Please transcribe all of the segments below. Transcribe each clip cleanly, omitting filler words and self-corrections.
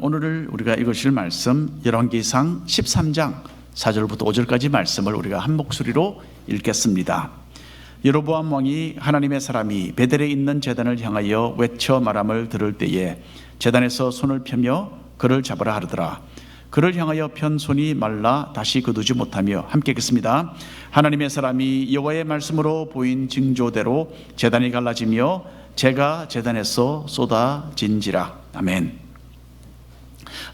오늘 우리가 읽으실 말씀 열왕기상 13장 4절부터 5절까지 말씀을 우리가 한 목소리로 읽겠습니다. 여로보암 왕이 하나님의 사람이 베델에 있는 제단을 향하여 외쳐 말함을 들을 때에 제단에서 손을 펴며 그를 잡으라 하더라. 그를 향하여 편 손이 말라 다시 거두지 못하며 함께 읽겠습니다. 하나님의 사람이 여호와의 말씀으로 보인 징조대로 제단이 갈라지며 재가 제단에서 쏟아진지라. 아멘.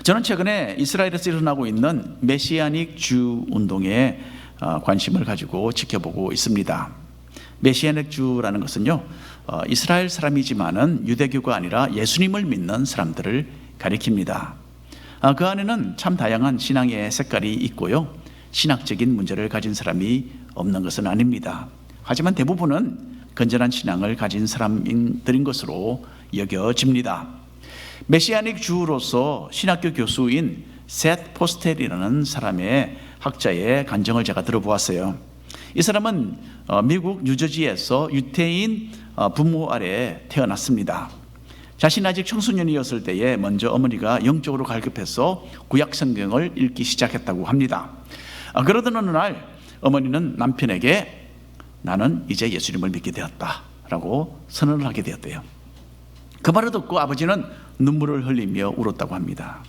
저는 최근에 이스라엘에서 일어나고 있는 메시아닉 주 운동에 관심을 가지고 지켜보고 있습니다. 메시아닉 주라는 것은요, 이스라엘 사람이지만은 유대교가 아니라 예수님을 믿는 사람들을 가리킵니다. 그 안에는 참 다양한 신앙의 색깔이 있고요, 신학적인 문제를 가진 사람이 없는 것은 아닙니다. 하지만 대부분은 건전한 신앙을 가진 사람들인 것으로 여겨집니다. 메시아닉 주로서 신학교 교수인 셋 포스텔이라는 사람의 학자의 간증을 제가 들어보았어요. 이 사람은 미국 뉴저지에서 유태인 부모 아래 태어났습니다. 자신 아직 청소년이었을 때에 먼저 어머니가 영적으로 갈급해서 구약 성경을 읽기 시작했다고 합니다. 그러던 어느 날 어머니는 남편에게 나는 이제 예수님을 믿게 되었다라고 선언을 하게 되었대요. 그 말을 듣고 아버지는 눈물을 흘리며 울었다고 합니다.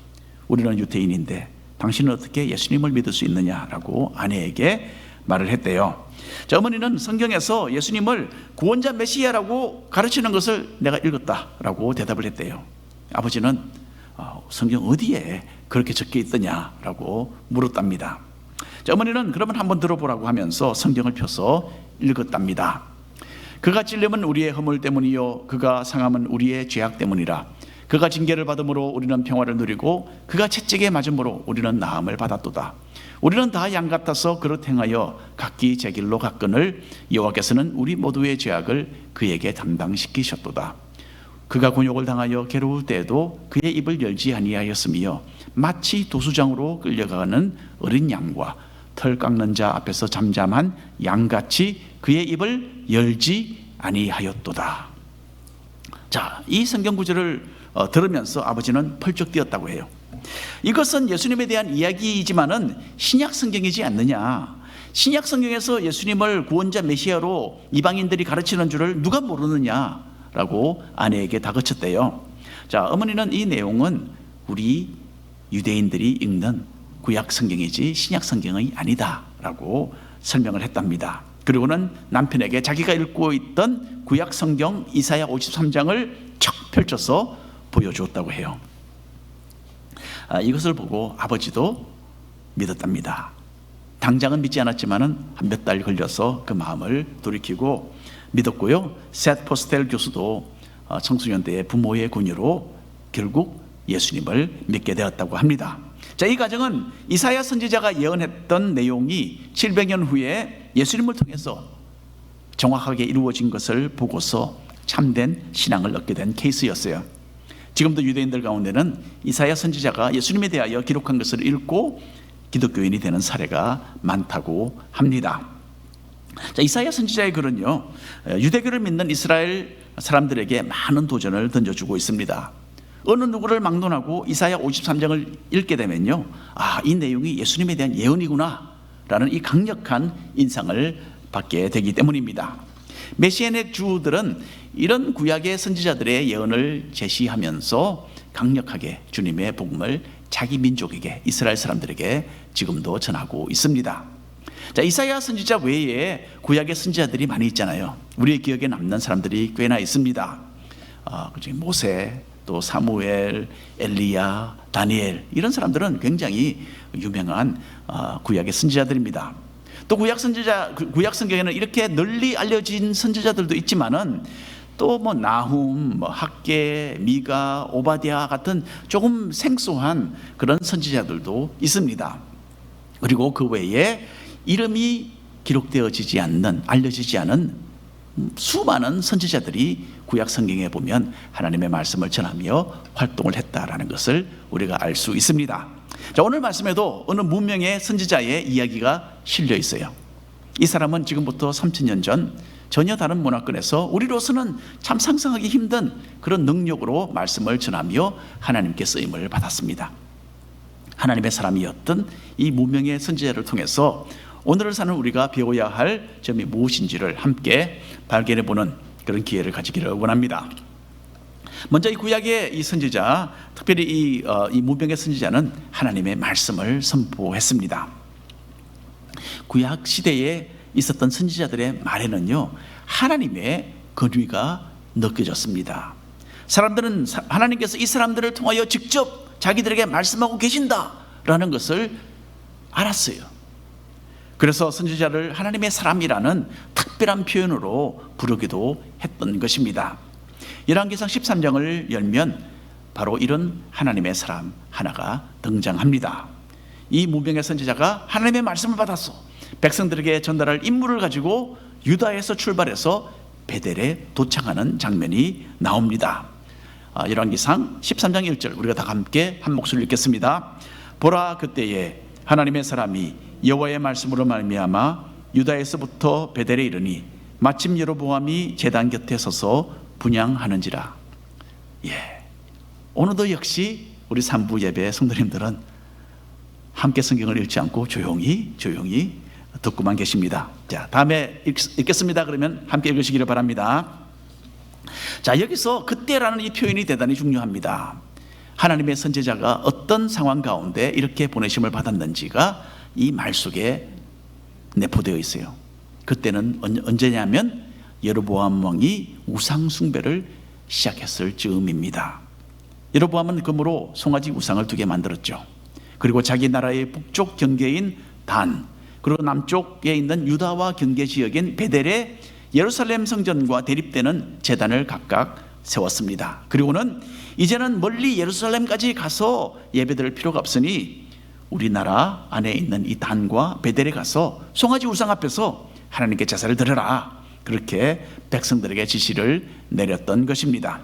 우리는 유태인인데 당신은 어떻게 예수님을 믿을 수 있느냐라고 아내에게 말을 했대요. 자, 어머니는 성경에서 예수님을 구원자 메시아라고 가르치는 것을 내가 읽었다라고 대답을 했대요. 아버지는 성경 어디에 그렇게 적혀 있더냐라고 물었답니다. 자, 어머니는 그러면 한번 들어보라고 하면서 성경을 펴서 읽었답니다. 그가 찔림은 우리의 허물 때문이요 그가 상함은 우리의 죄악 때문이라. 그가 징계를 받음으로 우리는 평화를 누리고 그가 채찍에 맞음으로 우리는 나음을 받았도다. 우리는 다 양 같아서 그릇 행하여 각기 제 길로 갔거늘 여호와께서는 우리 모두의 죄악을 그에게 담당시키셨도다. 그가 곤욕을 당하여 괴로울 때에도 그의 입을 열지 아니하였으며 마치 도수장으로 끌려가는 어린 양과 털 깎는 자 앞에서 잠잠한 양같이 그의 입을 열지 아니하였도다. 자, 이 성경 구절을 들으면서 아버지는 펄쩍 뛰었다고 해요. 이것은 예수님에 대한 이야기이지만은 신약 성경이지 않느냐. 신약 성경에서 예수님을 구원자 메시아로 이방인들이 가르치는 줄을 누가 모르느냐라고 아내에게 다그쳤대요. 자, 어머니는 이 내용은 우리 유대인들이 읽는 구약 성경이지 신약 성경이 아니다라고 설명을 했답니다. 그리고는 남편에게 자기가 읽고 있던 구약 성경 이사야 53장을 척 펼쳐서 보여주었다고 해요. 이것을 보고 아버지도 믿었답니다. 당장은 믿지 않았지만은 한 몇 달 걸려서 그 마음을 돌이키고 믿었고요. 셋 포스텔 교수도 청소년 때의 부모의 권유로 결국 예수님을 믿게 되었다고 합니다. 자, 이 과정은 이사야 선지자가 예언했던 내용이 700년 후에 예수님을 통해서 정확하게 이루어진 것을 보고서 참된 신앙을 얻게 된 케이스였어요. 지금도 유대인들 가운데는 이사야 선지자가 예수님에 대하여 기록한 것을 읽고 기독교인이 되는 사례가 많다고 합니다. 자, 이사야 선지자의 글은요, 유대교를 믿는 이스라엘 사람들에게 많은 도전을 던져주고 있습니다. 어느 누구를 막론하고 이사야 53장을 읽게 되면요, 이 내용이 예수님에 대한 예언이구나 라는 이 강력한 인상을 받게 되기 때문입니다. 메시아닉 주들은 이런 구약의 선지자들의 예언을 제시하면서 강력하게 주님의 복음을 자기 민족에게, 이스라엘 사람들에게 지금도 전하고 있습니다. 자, 이사야 선지자 외에 구약의 선지자들이 많이 있잖아요. 우리의 기억에 남는 사람들이 꽤나 있습니다. 그중에 모세, 또 사무엘, 엘리야, 다니엘, 이런 사람들은 굉장히 유명한 구약의 선지자들입니다. 또 구약 성경에는 이렇게 널리 알려진 선지자들도 있지만은 또 나훔, 학개, 미가, 오바댜 같은 조금 생소한 그런 선지자들도 있습니다. 그리고 그 외에 이름이 기록되어지지 않는, 알려지지 않은 수많은 선지자들이 구약 성경에 보면 하나님의 말씀을 전하며 활동을 했다라는 것을 우리가 알 수 있습니다. 자, 오늘 말씀에도 어느 무명의 선지자의 이야기가 실려 있어요. 이 사람은 지금부터 3000년 전 전혀 다른 문화권에서 우리로서는 참 상상하기 힘든 그런 능력으로 말씀을 전하며 하나님께 쓰임을 받았습니다. 하나님의 사람이었던 이 무명의 선지자를 통해서 오늘을 사는 우리가 배워야 할 점이 무엇인지를 함께 발견해보는 그런 기회를 가지기를 원합니다. 먼저 이 구약의 이 선지자, 특별히 이 무명의 선지자는 하나님의 말씀을 선포했습니다. 구약 시대에 있었던 선지자들의 말에는요, 하나님의 권위가 느껴졌습니다. 사람들은 하나님께서 이 사람들을 통하여 직접 자기들에게 말씀하고 계신다라는 것을 알았어요. 그래서 선지자를 하나님의 사람이라는 특별한 표현으로 부르기도 했던 것입니다. 열왕기상 13장을 열면 바로 이런 하나님의 사람 하나가 등장합니다. 이 무명의 선지자가 하나님의 말씀을 받았어 백성들에게 전달할 임무를 가지고 유다에서 출발해서 베델에 도착하는 장면이 나옵니다. 열왕기상 13장 1절 우리가 다 함께 한 목소리를 읽겠습니다. 보라, 그때에 하나님의 사람이 여호와의 말씀으로 말미암아 유다에서부터 베델에 이르니 마침 여로보암이 제단 곁에 서서 분향하는지라. 오늘도 역시 우리 3부 예배 성도님들은 함께 성경을 읽지 않고 조용히 듣고만 계십니다. 자, 다음에 읽겠습니다. 그러면 함께 읽으시기를 바랍니다. 자, 여기서 그때라는 이 표현이 대단히 중요합니다. 하나님의 선지자가 어떤 상황 가운데 이렇게 보내심을 받았는지가 이 말 속에 내포되어 있어요. 그때는 언제냐면 여로보암 왕이 우상 숭배를 시작했을 즈음입니다. 여로보암은 그러므로 송아지 우상을 2개 만들었죠. 그리고 자기 나라의 북쪽 경계인 단, 그리고 남쪽에 있는 유다와 경계 지역인 베델에 예루살렘 성전과 대립되는 제단을 각각 세웠습니다. 그리고는 이제는 멀리 예루살렘까지 가서 예배드릴 필요가 없으니 우리나라 안에 있는 이 단과 베델에 가서 송아지 우상 앞에서 하나님께 제사를 드려라, 그렇게 백성들에게 지시를 내렸던 것입니다.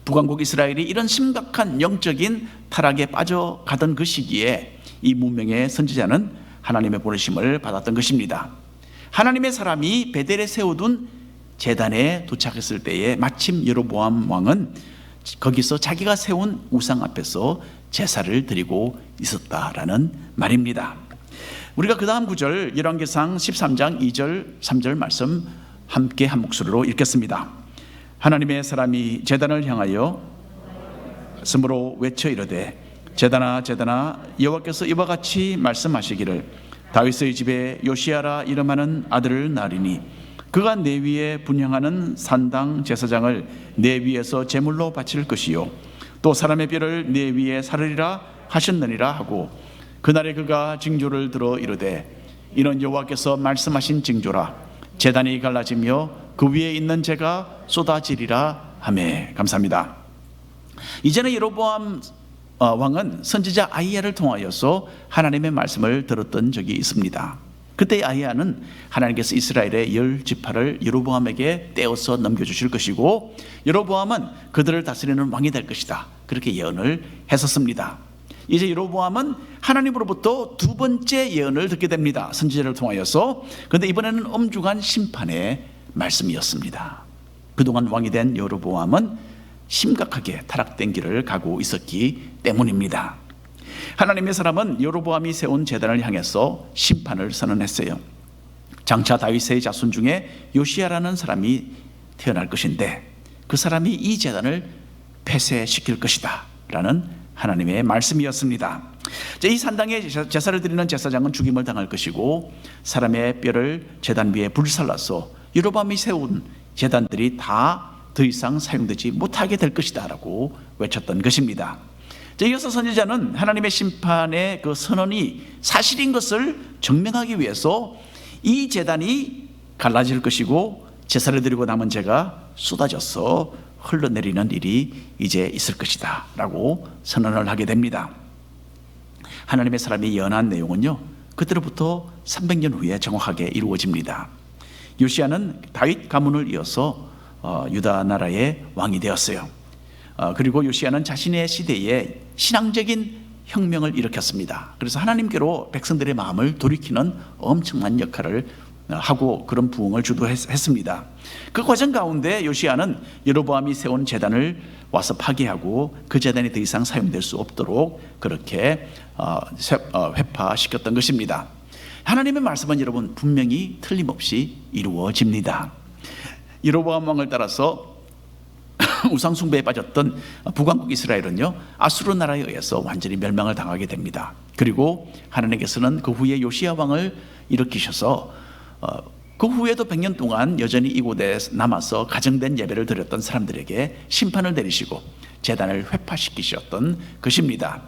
북왕국 이스라엘이 이런 심각한 영적인 타락에 빠져가던 그 시기에 이 무명의 선지자는 하나님의 보내심을 받았던 것입니다. 하나님의 사람이 베델에 세워둔 제단에 도착했을 때에 마침 여로보암 왕은 거기서 자기가 세운 우상 앞에서 제사를 드리고 있었다라는 말입니다. 우리가 그 다음 구절 열왕기상 13장 2절 3절 말씀 함께 한 목소리로 읽겠습니다. 하나님의 사람이 제단을 향하여 스스로 외쳐 이르되 제단아 제단아 여호와께서 이와 같이 말씀하시기를 다윗의 집에 요시야라 이름하는 아들을 낳으리니 그가 내 위에 분향하는 산당 제사장을 내 위에서 제물로 바칠 것이요 또 사람의 뼈를 내 위에 사르리라 하셨느니라 하고 그날에 그가 징조를 들어 이르되 이는 여호와께서 말씀하신 징조라 제단이 갈라지며 그 위에 있는 재가 쏟아지리라 하매. 감사합니다. 이제는 여로보암 왕은 선지자 아히야를 통하여서 하나님의 말씀을 들었던 적이 있습니다. 그때 아히야는 하나님께서 이스라엘의 10지파를 여로보암에게 떼어서 넘겨주실 것이고 여로보암은 그들을 다스리는 왕이 될 것이다, 그렇게 예언을 했었습니다. 이제 여로보암은 하나님으로부터 2번째 예언을 듣게 됩니다. 선지자를 통하여서. 그런데 이번에는 엄중한 심판의 말씀이었습니다. 그동안 왕이 된 여로보암은 심각하게 타락된 길을 가고 있었기 때문입니다. 하나님의 사람은 여로보암이 세운 제단을 향해서 심판을 선언했어요. 장차 다윗의 자손 중에 요시야라는 사람이 태어날 것인데 그 사람이 이 제단을 폐쇄시킬 것이다 라는 하나님의 말씀이었습니다. 이 산당에 제사를 드리는 제사장은 죽임을 당할 것이고 사람의 뼈를 제단 위에 불살라서 여로보암이 세운 제단들이 다 더 이상 사용되지 못하게 될 것이다 라고 외쳤던 것입니다. 이어서 선지자는 하나님의 심판의 그 선언이 사실인 것을 증명하기 위해서 이 제단이 갈라질 것이고 제사를 드리고 남은 재가 쏟아져서 흘러내리는 일이 이제 있을 것이다 라고 선언을 하게 됩니다. 하나님의 사람이 예언한 내용은요, 그때로부터 300년 후에 정확하게 이루어집니다. 요시야는 다윗 가문을 이어서 유다 나라의 왕이 되었어요. 그리고 요시야는 자신의 시대에 신앙적인 혁명을 일으켰습니다. 그래서 하나님께로 백성들의 마음을 돌이키는 엄청난 역할을 하고 그런 부흥을 주도했습니다. 그 과정 가운데 요시야는 여로보암이 세운 제단을 와서 파괴하고 그 제단이 더 이상 사용될 수 없도록 그렇게 회파시켰던 것입니다. 하나님의 말씀은 여러분 분명히 틀림없이 이루어집니다. 여로보암 왕을 따라서 우상 숭배에 빠졌던 북왕국 이스라엘은요, 아수르 나라에 의해서 완전히 멸망을 당하게 됩니다. 그리고 하나님께서는 그 후에 요시야 왕을 일으키셔서 그 후에도 100년 동안 여전히 이곳에 남아서 가정된 예배를 드렸던 사람들에게 심판을 내리시고 제단을 회파시키셨던 것입니다.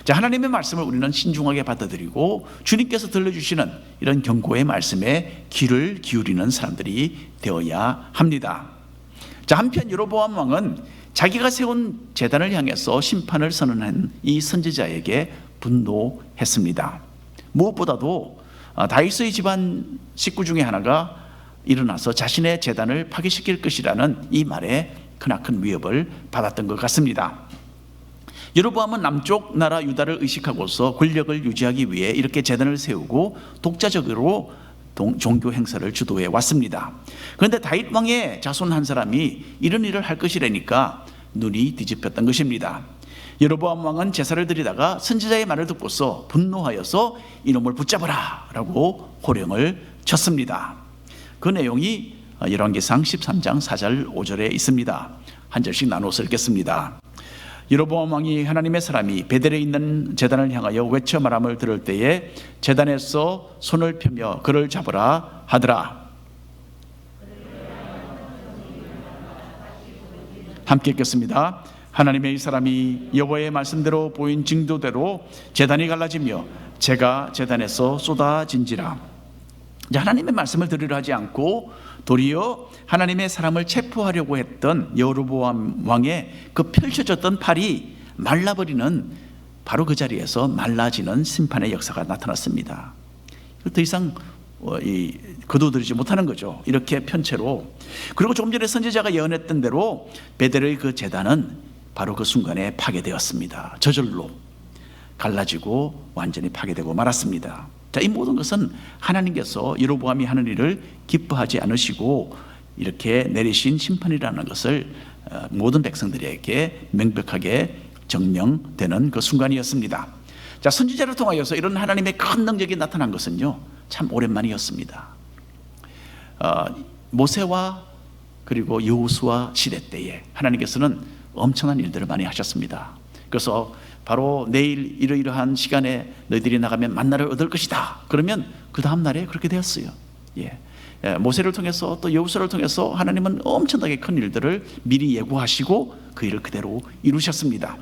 자, 하나님의 말씀을 우리는 신중하게 받아들이고 주님께서 들려주시는 이런 경고의 말씀에 귀를 기울이는 사람들이 되어야 합니다. 자, 한편 여로보암 왕은 자기가 세운 제단을 향해서 심판을 선언한 이 선지자에게 분노했습니다. 무엇보다도 다윗의 집안 식구 중에 하나가 일어나서 자신의 제단을 파괴시킬 것이라는 이 말에 크나큰 위협을 받았던 것 같습니다. 여로보암은 남쪽 나라 유다를 의식하고서 권력을 유지하기 위해 이렇게 제단을 세우고 독자적으로 종교 행사를 주도해 왔습니다. 그런데 다윗 왕의 자손 한 사람이 이런 일을 할 것이라니까 눈이 뒤집혔던 것입니다. 여로보암 왕은 제사를 드리다가 선지자의 말을 듣고서 분노하여서 이놈을 붙잡으라 라고 호령을 쳤습니다. 그 내용이 열왕기상 13장 4절 5절에 있습니다. 한 절씩 나눠서 읽겠습니다. 여로보암 왕이 하나님의 사람이 베델에 있는 제단을 향하여 외쳐 말함을 들을 때에 제단에서 손을 펴며 그를 잡으라 하더라. 함께 읽겠습니다. 하나님의 이 사람이 여호와의 말씀대로 보인 징조대로 제단이 갈라지며 재가 제단에서 쏟아진지라. 하나님의 말씀을 들으려 하지 않고 도리어 하나님의 사람을 체포하려고 했던 여로보암 왕의 그 펼쳐졌던 팔이 말라버리는 바로 그 자리에서 말라지는 심판의 역사가 나타났습니다. 더 이상 거두들이지 못하는 거죠. 이렇게 편채로. 그리고 조금 전에 선지자가 예언했던 대로 베델의 그 제단은 바로 그 순간에 파괴되었습니다. 저절로 갈라지고 완전히 파괴되고 말았습니다. 자, 이 모든 것은 하나님께서 여로보암이 하는 일을 기뻐하지 않으시고 이렇게 내리신 심판이라는 것을 모든 백성들에게 명백하게 증명되는 그 순간이었습니다. 자, 선지자를 통하여서 이런 하나님의 큰 능력이 나타난 것은요, 참 오랜만이었습니다. 모세와 그리고 여호수아 시대 때에 하나님께서는 엄청난 일들을 많이 하셨습니다. 그래서 바로 내일 이러이러한 시간에 너희들이 나가면 만나를 얻을 것이다. 그러면 그 다음 날에 그렇게 되었어요. 모세를 통해서 또 여호수아를 통해서 하나님은 엄청나게 큰 일들을 미리 예고하시고 그 일을 그대로 이루셨습니다.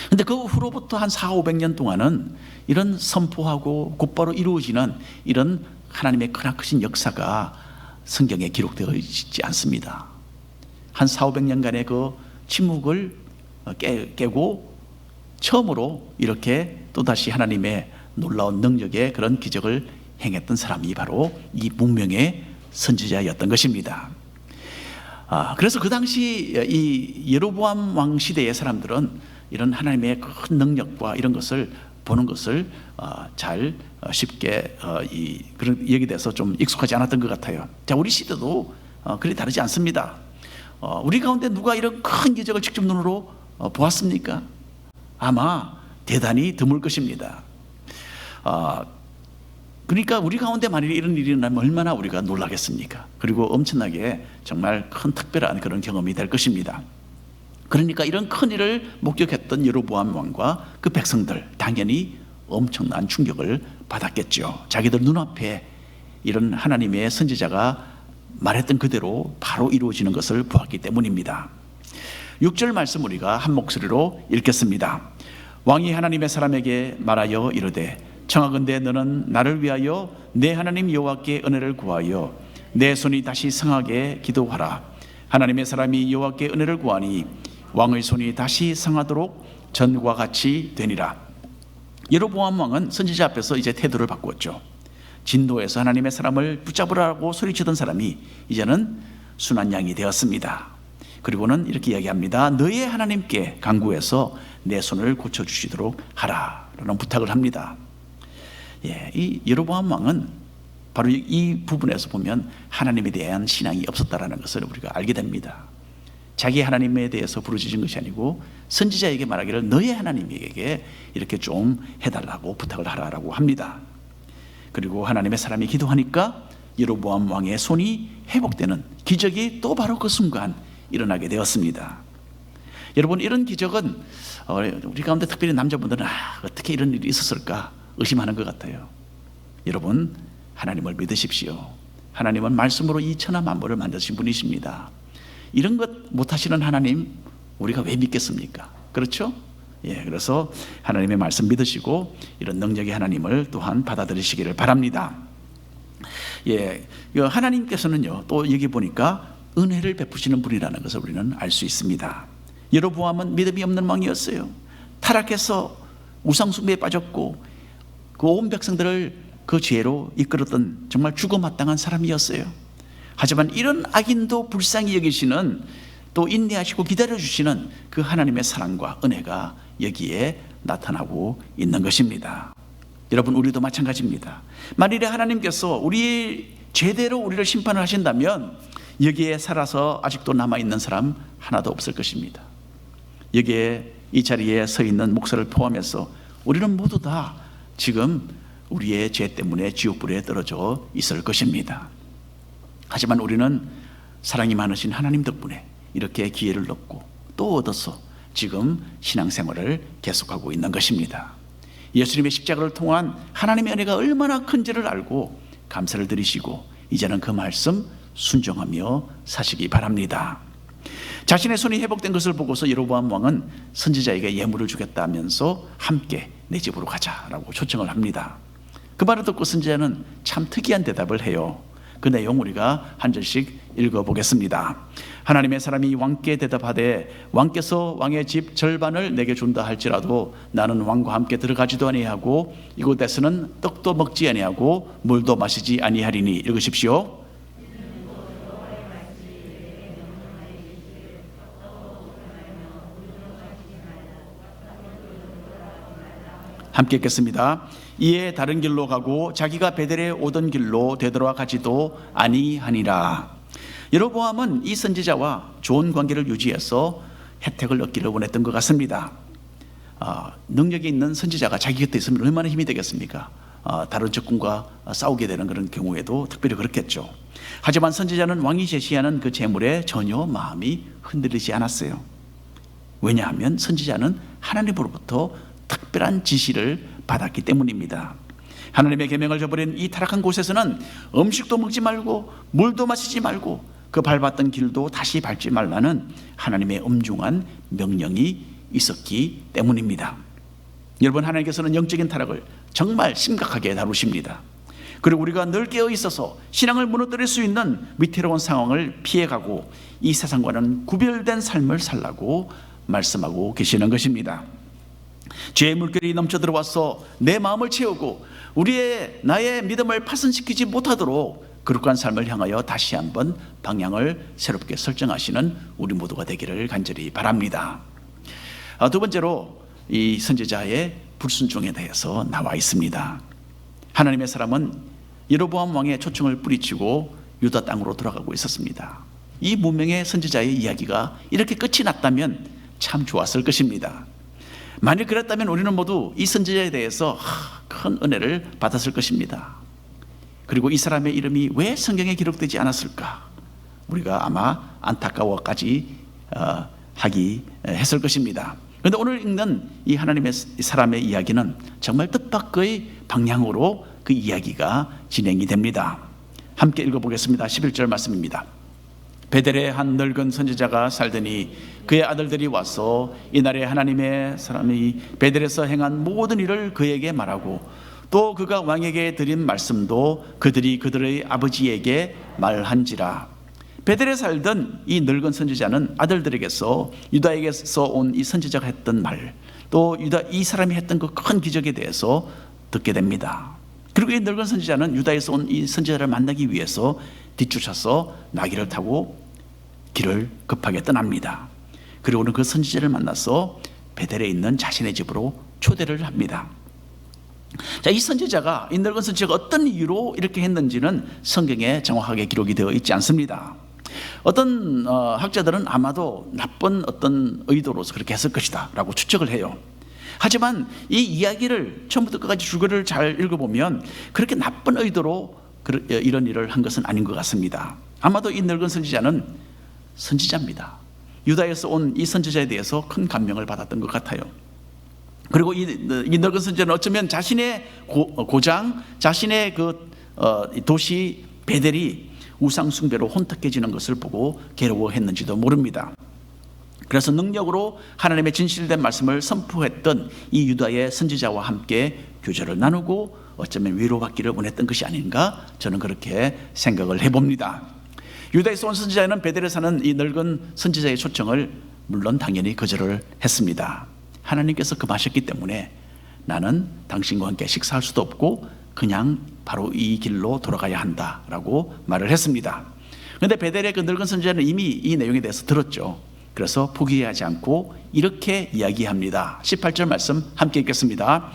그런데 그 후로부터 한 400-500년 동안은 이런 선포하고 곧바로 이루어지는 이런 하나님의 크나크신 역사가 성경에 기록되어 있지 않습니다. 한 400-500년간의 그 침묵을 깨고 처음으로 이렇게 또다시 하나님의 놀라운 능력의 그런 기적을 행했던 사람이 바로 이 문명의 선지자였던 것입니다. 그래서 그 당시 이 여로보암 왕 시대의 사람들은 이런 하나님의 큰 능력과 이런 것을 보는 것을 잘 쉽게 그런 여기에 대해서 좀 익숙하지 않았던 것 같아요. 자, 우리 시대도 그리 다르지 않습니다. 우리 가운데 누가 이런 큰 기적을 직접 눈으로 보았습니까? 아마 대단히 드물 것입니다. 그러니까 우리 가운데 만일 이런 일이 일어나면 얼마나 우리가 놀라겠습니까? 그리고 엄청나게 정말 큰 특별한 그런 경험이 될 것입니다. 그러니까 이런 큰 일을 목격했던 여로보암 왕과 그 백성들 당연히 엄청난 충격을 받았겠죠. 자기들 눈앞에 이런 하나님의 선지자가 말했던 그대로 바로 이루어지는 것을 보았기 때문입니다. 6절 말씀 우리가 한 목소리로 읽겠습니다. 왕이 하나님의 사람에게 말하여 이르되 청하건대 너는 나를 위하여 내 하나님 여호와께 은혜를 구하여 내 손이 다시 성하게 기도하라. 하나님의 사람이 여호와께 은혜를 구하니 왕의 손이 다시 성하도록 전과 같이 되니라. 여로보암 왕은 선지자 앞에서 이제 태도를 바꾸었죠. 진도에서 하나님의 사람을 붙잡으라고 소리치던 사람이 이제는 순한 양이 되었습니다. 그리고는 이렇게 이야기합니다. 너의 하나님께 간구해서 내 손을 고쳐주시도록 하라 라는 부탁을 합니다. 이 여로보암 왕은 바로 이 부분에서 보면 하나님에 대한 신앙이 없었다라는 것을 우리가 알게 됩니다. 자기 하나님에 대해서 부르짖은 것이 아니고 선지자에게 말하기를 너의 하나님에게 이렇게 좀 해달라고 부탁을 하라고 합니다. 그리고 하나님의 사람이 기도하니까 여로보암 왕의 손이 회복되는 기적이 또 바로 그 순간 일어나게 되었습니다. 여러분, 이런 기적은 우리 가운데 특별히 남자분들은 어떻게 이런 일이 있었을까 의심하는 것 같아요. 여러분, 하나님을 믿으십시오. 하나님은 말씀으로 이 천하 만물을 만드신 분이십니다. 이런 것 못하시는 하나님 우리가 왜 믿겠습니까? 그렇죠? 그래서 하나님의 말씀 믿으시고 이런 능력의 하나님을 또한 받아들이시기를 바랍니다. 하나님께서는요, 또 여기 보니까 은혜를 베푸시는 분이라는 것을 우리는 알 수 있습니다. 여로보암은 믿음이 없는 왕이었어요. 타락해서 우상숭배에 빠졌고 그 온 백성들을 그 죄로 이끌었던 정말 죽어마땅한 사람이었어요. 하지만 이런 악인도 불쌍히 여기시는, 또 인내하시고 기다려주시는 그 하나님의 사랑과 은혜가 여기에 나타나고 있는 것입니다. 여러분, 우리도 마찬가지입니다. 만일에 하나님께서 우리 죄대로 우리를 심판을 하신다면 여기에 살아서 아직도 남아있는 사람 하나도 없을 것입니다. 여기에 이 자리에 서 있는 목사를 포함해서 우리는 모두 다 지금 우리의 죄 때문에 지옥불에 떨어져 있을 것입니다. 하지만 우리는 사랑이 많으신 하나님 덕분에 이렇게 기회를 얻고 또 얻어서 지금 신앙생활을 계속하고 있는 것입니다. 예수님의 십자가를 통한 하나님의 은혜가 얼마나 큰지를 알고 감사를 드리시고 이제는 그 말씀 순종하며 사시기 바랍니다. 자신의 손이 회복된 것을 보고서 여로보암 왕은 선지자에게 예물을 주겠다면서 함께 내 집으로 가자라고 초청을 합니다. 그 말을 듣고 선지자는 참 특이한 대답을 해요. 그 내용 우리가 한 절씩 읽어보겠습니다. 하나님의 사람이 왕께 대답하되 왕께서 왕의 집 절반을 내게 준다 할지라도 나는 왕과 함께 들어가지도 아니하고 이곳에서는 떡도 먹지 아니하고 물도 마시지 아니하리니. 읽으십시오. 함께 읽겠습니다. 이에 다른 길로 가고 자기가 베델에 오던 길로 되돌아가지도 아니하니라. 여로보암은 이 선지자와 좋은 관계를 유지해서 혜택을 얻기를 원했던 것 같습니다. 능력이 있는 선지자가 자기 곁에 있으면 얼마나 힘이 되겠습니까? 다른 적군과 싸우게 되는 그런 경우에도 특별히 그렇겠죠. 하지만 선지자는 왕이 제시하는 그 재물에 전혀 마음이 흔들리지 않았어요. 왜냐하면 선지자는 하나님으로부터 특별한 지시를 받았기 때문입니다. 하나님의 계명을 저버린 이 타락한 곳에서는 음식도 먹지 말고 물도 마시지 말고 그 밟았던 길도 다시 밟지 말라는 하나님의 엄중한 명령이 있었기 때문입니다. 여러분, 하나님께서는 영적인 타락을 정말 심각하게 다루십니다. 그리고 우리가 늘 깨어 있어서 신앙을 무너뜨릴 수 있는 위태로운 상황을 피해가고 이 세상과는 구별된 삶을 살라고 말씀하고 계시는 것입니다. 죄의 물결이 넘쳐 들어와서 내 마음을 채우고 나의 믿음을 파손시키지 못하도록 거룩한 삶을 향하여 다시 한번 방향을 새롭게 설정하시는 우리 모두가 되기를 간절히 바랍니다. 두 번째로 이 선지자의 불순종에 대해서 나와 있습니다. 하나님의 사람은 여로보암 왕의 초청을 뿌리치고 유다 땅으로 돌아가고 있었습니다. 이 무명의 선지자의 이야기가 이렇게 끝이 났다면 참 좋았을 것입니다. 만일 그랬다면 우리는 모두 이 선지자에 대해서 큰 은혜를 받았을 것입니다. 그리고 이 사람의 이름이 왜 성경에 기록되지 않았을까? 우리가 아마 안타까워까지 했을 것입니다. 그런데 오늘 읽는 이 하나님의 사람의 이야기는 정말 뜻밖의 방향으로 그 이야기가 진행이 됩니다. 함께 읽어보겠습니다. 11절 말씀입니다. 베델에 한 늙은 선지자가 살더니 그의 아들들이 와서 이날에 하나님의 사람이 베델에서 행한 모든 일을 그에게 말하고 또 그가 왕에게 드린 말씀도 그들이 그들의 아버지에게 말한지라. 베델에 살던 이 늙은 선지자는 아들들에게서 유다에게서 온 이 선지자가 했던 말, 또 이 사람이 했던 그 큰 기적에 대해서 듣게 됩니다. 그리고 이 늙은 선지자는 유다에서 온 이 선지자를 만나기 위해서 뒤쫓아서 나귀를 타고 길을 급하게 떠납니다. 그리고는 그 선지자를 만나서 베델에 있는 자신의 집으로 초대를 합니다. 자, 이 선지자가, 이 늙은 선지자가 어떤 이유로 이렇게 했는지는 성경에 정확하게 기록이 되어 있지 않습니다. 어떤 학자들은 아마도 나쁜 어떤 의도로서 그렇게 했을 것이다 라고 추측을 해요. 하지만 이 이야기를 처음부터 끝까지 줄거리를 잘 읽어보면 그렇게 나쁜 의도로 이런 일을 한 것은 아닌 것 같습니다. 아마도 이 늙은 선지자는 선지자입니다. 유다에서 온 이 선지자에 대해서 큰 감명을 받았던 것 같아요. 그리고 이 늙은 선지자는 어쩌면 자신의 고장, 자신의 도시 베델이 우상 숭배로 혼탁해지는 것을 보고 괴로워했는지도 모릅니다. 그래서 능력으로 하나님의 진실된 말씀을 선포했던 이 유다의 선지자와 함께 교제를 나누고 어쩌면 위로받기를 원했던 것이 아닌가, 저는 그렇게 생각을 해봅니다. 유다에서 온 선지자는 베델에 사는 이 늙은 선지자의 초청을 물론 당연히 거절을 했습니다. 하나님께서 금하셨기 때문에 나는 당신과 함께 식사할 수도 없고 그냥 바로 이 길로 돌아가야 한다라고 말을 했습니다. 그런데 베델의 그 늙은 선지자는 이미 이 내용에 대해서 들었죠. 그래서 포기하지 않고 이렇게 이야기합니다. 18절 말씀 함께 읽겠습니다.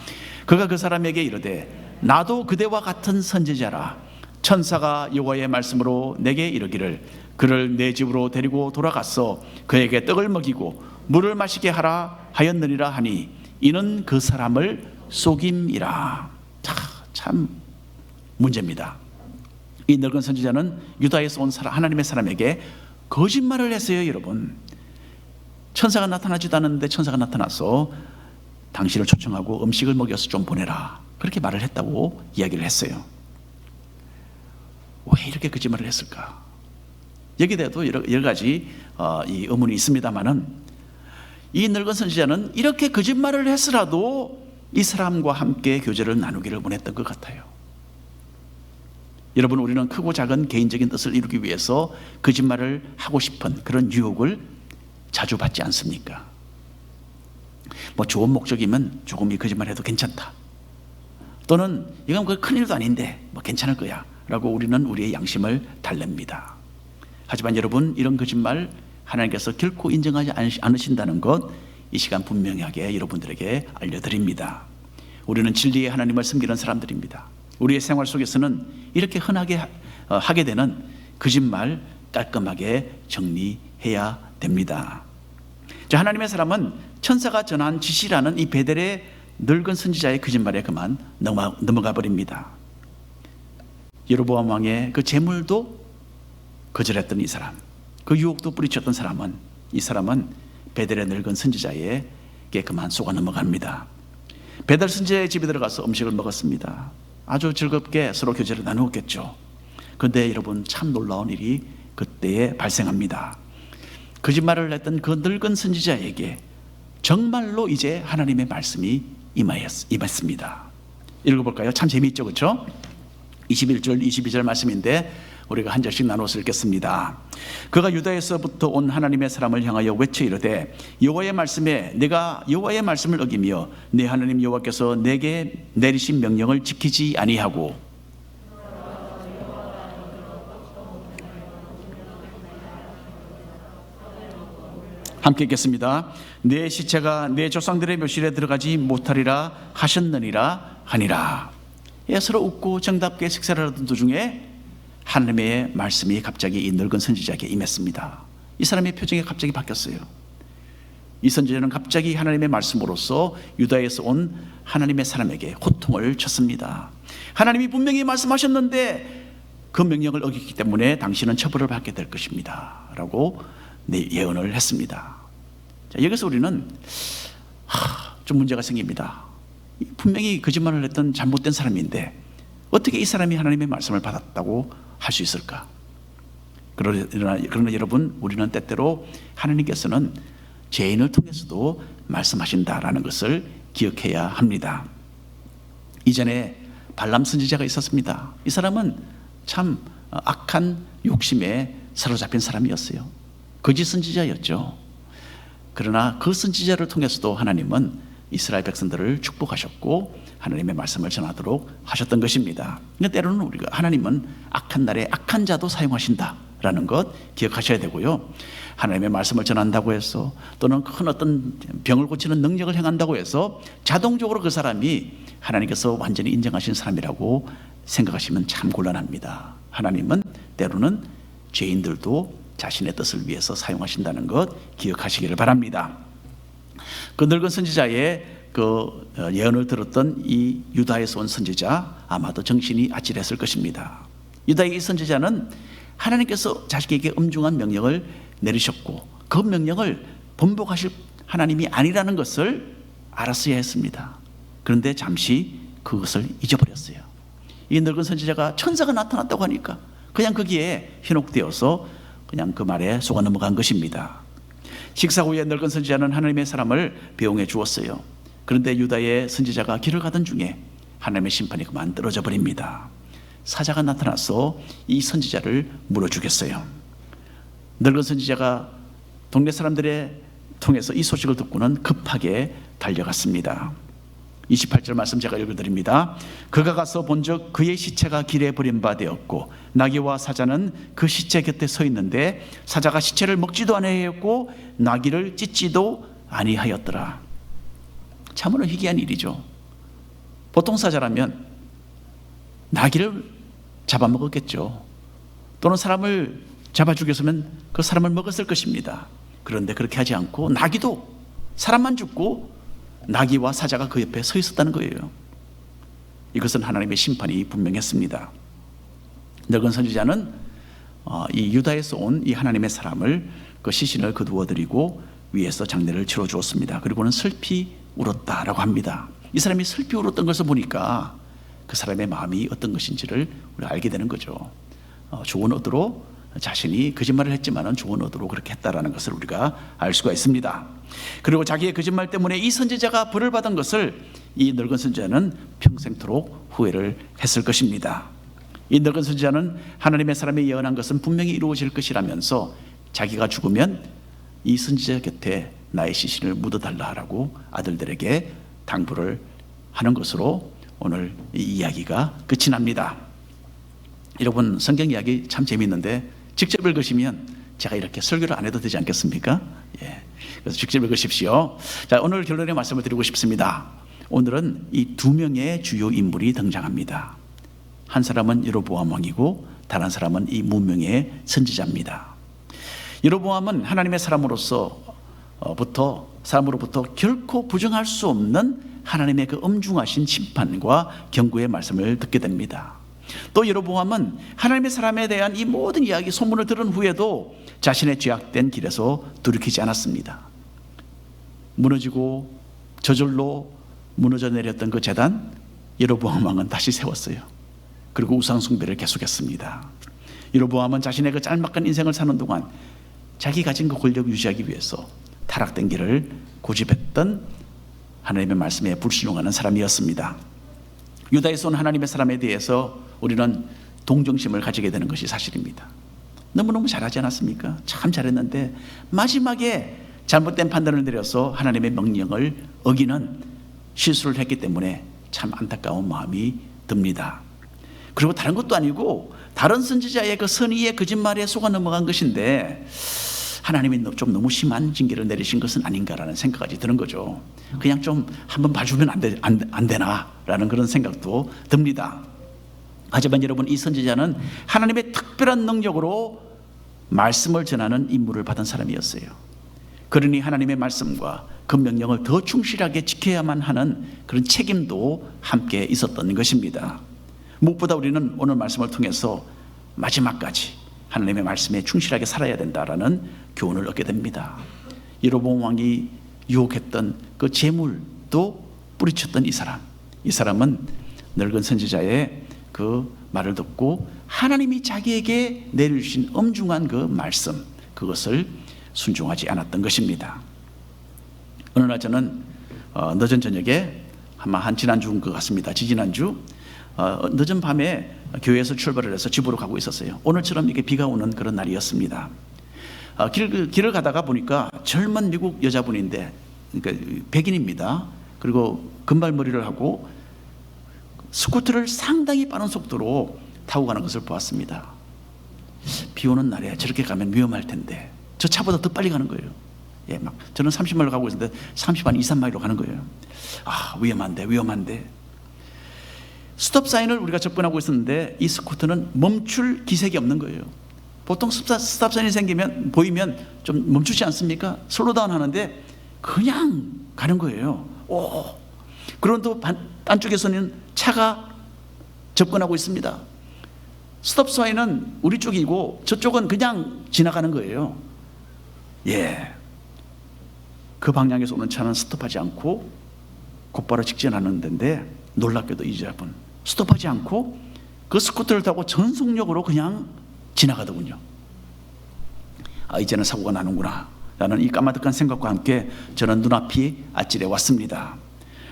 그가 그 사람에게 이르되 나도 그대와 같은 선지자라. 천사가 여호와의 말씀으로 내게 이르기를 그를 내 집으로 데리고 돌아가서 그에게 떡을 먹이고 물을 마시게 하라 하였느니라 하니 이는 그 사람을 속임이라. 참 문제입니다. 이 늙은 선지자는 유다에서 온 하나님의 사람에게 거짓말을 했어요. 여러분, 천사가 나타나지도 않았는데 천사가 나타나서 당신을 초청하고 음식을 먹여서 좀 보내라, 그렇게 말을 했다고 이야기를 했어요. 왜 이렇게 거짓말을 했을까? 여기에 대해서도 여러 가지 이 의문이 있습니다만은 이 늙은 선지자는 이렇게 거짓말을 했으라도 이 사람과 함께 교제를 나누기를 원했던 것 같아요. 여러분, 우리는 크고 작은 개인적인 뜻을 이루기 위해서 거짓말을 하고 싶은 그런 유혹을 자주 받지 않습니까? 뭐 좋은 목적이면 조금 이 거짓말해도 괜찮다, 또는 이건 큰일도 아닌데 뭐 괜찮을 거야 라고 우리는 우리의 양심을 달랩니다. 하지만 여러분, 이런 거짓말 하나님께서 결코 인정하지 않으신다는 것, 이 시간 분명하게 여러분들에게 알려드립니다. 우리는 진리의 하나님을 섬기는 사람들입니다. 우리의 생활 속에서는 이렇게 흔하게 하게 되는 거짓말 깔끔하게 정리해야 됩니다. 자, 하나님의 사람은 천사가 전한 지시라는 이 베델의 늙은 선지자의 거짓말에 그만 넘어가 버립니다. 여로보암 왕의 그 재물도 거절했던 이 사람, 그 유혹도 뿌리쳤던 사람은, 이 사람은 베델의 늙은 선지자에게 그만 속아 넘어갑니다. 베델 선지자의 집에 들어가서 음식을 먹었습니다. 아주 즐겁게 서로 교제를 나누었겠죠. 그런데 여러분, 참 놀라운 일이 그때에 발생합니다. 거짓말을 했던 그 늙은 선지자에게 정말로 이제 하나님의 말씀이 임했습니다. 읽어볼까요? 참 재미있죠, 그렇죠? 21절, 22절 말씀인데 우리가 한 절씩 나눠서 읽겠습니다. 그가 유다에서부터 온 하나님의 사람을 향하여 외쳐 이르되 여호와의 말씀에 내가 여호와의 말씀을 어기며 내 하나님 여호와께서 내게 내리신 명령을 지키지 아니하고 함께 읽겠습니다. 내 시체가 내 조상들의 묘실에 들어가지 못하리라 하셨느니라 하니라. 서로 웃고 정답게 식사를 하던 도중에 하나님의 말씀이 갑자기 이 늙은 선지자에게 임했습니다. 이 사람의 표정이 갑자기 바뀌었어요. 이 선지자는 갑자기 하나님의 말씀으로써 유다에서 온 하나님의 사람에게 호통을 쳤습니다. 하나님이 분명히 말씀하셨는데 그 명령을 어겼기 때문에 당신은 처벌을 받게 될 것입니다 라고 예언을 했습니다. 자, 여기서 우리는 좀 문제가 생깁니다. 분명히 거짓말을 했던 잘못된 사람인데 어떻게 이 사람이 하나님의 말씀을 받았다고 할 수 있을까? 그러나 여러분, 우리는 때때로 하나님께서는 죄인을 통해서도 말씀하신다라는 것을 기억해야 합니다. 이전에 발람 선지자가 있었습니다. 이 사람은 참 악한 욕심에 사로잡힌 사람이었어요. 거짓 선지자였죠. 그러나 그 선지자를 통해서도 하나님은 이스라엘 백성들을 축복하셨고 하나님의 말씀을 전하도록 하셨던 것입니다. 근데 때로는 우리가 하나님은 악한 날에 악한 자도 사용하신다 라는 것 기억하셔야 되고요. 하나님의 말씀을 전한다고 해서 또는 큰 어떤 병을 고치는 능력을 행한다고 해서 자동적으로 그 사람이 하나님께서 완전히 인정하신 사람이라고 생각하시면 참 곤란합니다. 하나님은 때로는 죄인들도 자신의 뜻을 위해서 사용하신다는 것 기억하시기를 바랍니다. 그 늙은 선지자의 그 예언을 들었던 이 유다에서 온 선지자 아마도 정신이 아찔했을 것입니다. 유다의 이 선지자는 하나님께서 자식에게 엄중한 명령을 내리셨고 그 명령을 번복하실 하나님이 아니라는 것을 알았어야 했습니다. 그런데 잠시 그것을 잊어버렸어요. 이 늙은 선지자가 천사가 나타났다고 하니까 그냥 거기에 현혹되어서 그냥 그 말에 속아 넘어간 것입니다. 식사 후에 늙은 선지자는 하나님의 사람을 배웅해 주었어요. 그런데 유다의 선지자가 길을 가던 중에 하나님의 심판이 그만 떨어져 버립니다. 사자가 나타나서 이 선지자를 물어 죽였어요. 늙은 선지자가 동네 사람들의 통해서 이 소식을 듣고는 급하게 달려갔습니다. 28절 말씀 제가 읽어드립니다. 그가 가서 본즉 그의 시체가 길에 버림받았고 나귀와 사자는 그 시체 곁에 서 있는데 사자가 시체를 먹지도 아니하였고 나귀를 찢지도 아니하였더라. 참으로 희귀한 일이죠. 보통 사자라면 나귀를 잡아먹었겠죠. 또는 사람을 잡아 죽였으면 그 사람을 먹었을 것입니다. 그런데 그렇게 하지 않고 나귀도 사람만 죽고 나귀와 사자가 그 옆에 서 있었다는 거예요. 이것은 하나님의 심판이 분명했습니다. 늙은 선지자는 이 유다에서 온 이 하나님의 사람을 그 시신을 거두어 드리고 위에서 장례를 치러 주었습니다. 그리고는 슬피 울었다라고 합니다. 이 사람이 슬피 울었던 것을 보니까 그 사람의 마음이 어떤 것인지를 우리가 알게 되는 거죠. 좋은 의도로 자신이 거짓말을 했지만은 좋은 의도로 그렇게 했다라는 것을 우리가 알 수가 있습니다. 그리고 자기의 거짓말 때문에 이 선지자가 벌을 받은 것을 이 늙은 선지자는 평생토록 후회를 했을 것입니다. 이 늙은 선지자는 하나님의 사람이 예언한 것은 분명히 이루어질 것이라면서 자기가 죽으면 이 선지자 곁에 나의 시신을 묻어달라고 아들들에게 당부를 하는 것으로 오늘 이 이야기가 끝이 납니다. 여러분, 성경 이야기 참 재미있는데 직접 읽으시면 제가 이렇게 설교를 안 해도 되지 않겠습니까? 예. 그래서 직접 읽으십시오. 자, 오늘 결론의 말씀을 드리고 싶습니다. 오늘은 이 두 명의 주요 인물이 등장합니다. 한 사람은 여로보암 왕이고 다른 한 사람은 이 무명의 선지자입니다. 여로보암은 하나님의 사람으로부터 결코 부정할 수 없는 하나님의 그 엄중하신 심판과 경고의 말씀을 듣게 됩니다. 또 여로보암은 하나님의 사람에 대한 이 모든 이야기 소문을 들은 후에도 자신의 죄악된 길에서 돌이키지 않았습니다. 무너지고 저절로 무너져 내렸던 그 제단, 여로보암 왕은 다시 세웠어요. 그리고 우상 숭배를 계속했습니다. 여로보암은 자신의 그 짤막한 인생을 사는 동안 자기 가진 그 권력 유지하기 위해서 타락된 길을 고집했던 하나님의 말씀에 불순종하는 사람이었습니다. 유다에서 온 하나님의 사람에 대해서 우리는 동정심을 가지게 되는 것이 사실입니다. 너무너무 잘하지 않았습니까? 참 잘했는데 마지막에 잘못된 판단을 내려서 하나님의 명령을 어기는 실수를 했기 때문에 참 안타까운 마음이 듭니다. 그리고 다른 것도 아니고 다른 선지자의 그 선의의 거짓말에 속아 넘어간 것인데 하나님이 좀 너무 심한 징계를 내리신 것은 아닌가라는 생각까지 드는 거죠. 그냥 좀 한번 봐주면 안 되나라는 그런 생각도 듭니다. 하지만 여러분, 이 선지자는 하나님의 특별한 능력으로 말씀을 전하는 임무를 받은 사람이었어요. 그러니 하나님의 말씀과 그 명령을 더 충실하게 지켜야만 하는 그런 책임도 함께 있었던 것입니다. 무엇보다 우리는 오늘 말씀을 통해서 마지막까지 하나님의 말씀에 충실하게 살아야 된다라는 교훈을 얻게 됩니다. 여로보암 왕이 유혹했던 그 재물도 뿌리쳤던 이 사람은 늙은 선지자의 그 말을 듣고 하나님이 자기에게 내려주신 엄중한 그 말씀, 그것을 순종하지 않았던 것입니다. 어느 날 저는 늦은 저녁에 아마 한 지난주인 것 같습니다. 지지난주 늦은 밤에 교회에서 출발을 해서 집으로 가고 있었어요. 오늘처럼 이렇게 비가 오는 그런 날이었습니다. 길을 가다가 보니까 젊은 미국 여자분인데, 그러니까 백인입니다. 그리고 금발머리를 하고 스쿠터를 상당히 빠른 속도로 타고 가는 것을 보았습니다. 비 오는 날에 저렇게 가면 위험할 텐데 저 차보다 더 빨리 가는 거예요. 예, 막 저는 30마일로 가고 있는데 30만 2, 3마일로 가는 거예요. 아, 위험한데. 스톱 사인을 우리가 접근하고 있었는데 이 스쿠터는 멈출 기색이 없는 거예요. 보통 스톱 사인이 보이면 좀 멈추지 않습니까? 슬로다운 하는데 그냥 가는 거예요. 그런데 안쪽에서는 차가 접근하고 있습니다. 스톱 사인은 우리 쪽이고 저쪽은 그냥 지나가는 거예요. 예. 그 방향에서 오는 차는 스톱하지 않고 곧바로 직진하는 데인데 놀랍게도 이 여자분 스톱하지 않고 그 스쿠터를 타고 전속력으로 그냥 지나가더군요. 아, 이제는 사고가 나는구나 라는 이 까마득한 생각과 함께 저는 눈앞이 아찔해 왔습니다.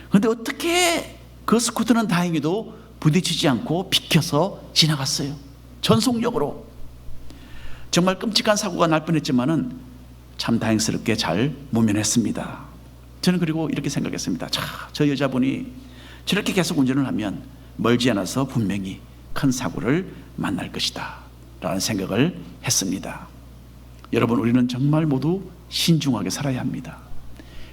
그런데 어떻게 그 스쿠터는 다행히도 부딪히지 않고 비켜서 지나갔어요. 전속력으로. 정말 끔찍한 사고가 날 뻔했지만은 참 다행스럽게 잘 모면했습니다. 저는 그리고 이렇게 생각했습니다. 저 여자분이 저렇게 계속 운전을 하면 멀지 않아서 분명히 큰 사고를 만날 것이다 라는 생각을 했습니다. 여러분, 우리는 정말 모두 신중하게 살아야 합니다.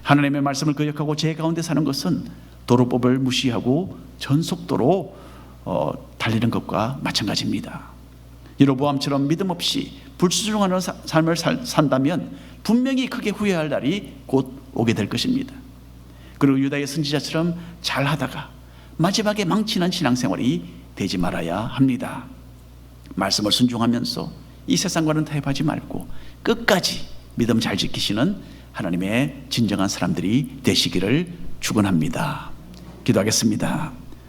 하나님의 말씀을 거역하고 제 가운데 사는 것은 도로법을 무시하고 전속도로 달리는 것과 마찬가지입니다. 여로보암처럼 믿음 없이 불순종하는 삶을 산다면 분명히 크게 후회할 날이 곧 오게 될 것입니다. 그리고 유다의 선지자처럼 잘하다가 마지막에 망치는 신앙생활이 되지 말아야 합니다. 말씀을 순종하면서 이 세상과는 타협하지 말고 끝까지 믿음 잘 지키시는 하나님의 진정한 사람들이 되시기를 축원합니다. 기도하겠습니다.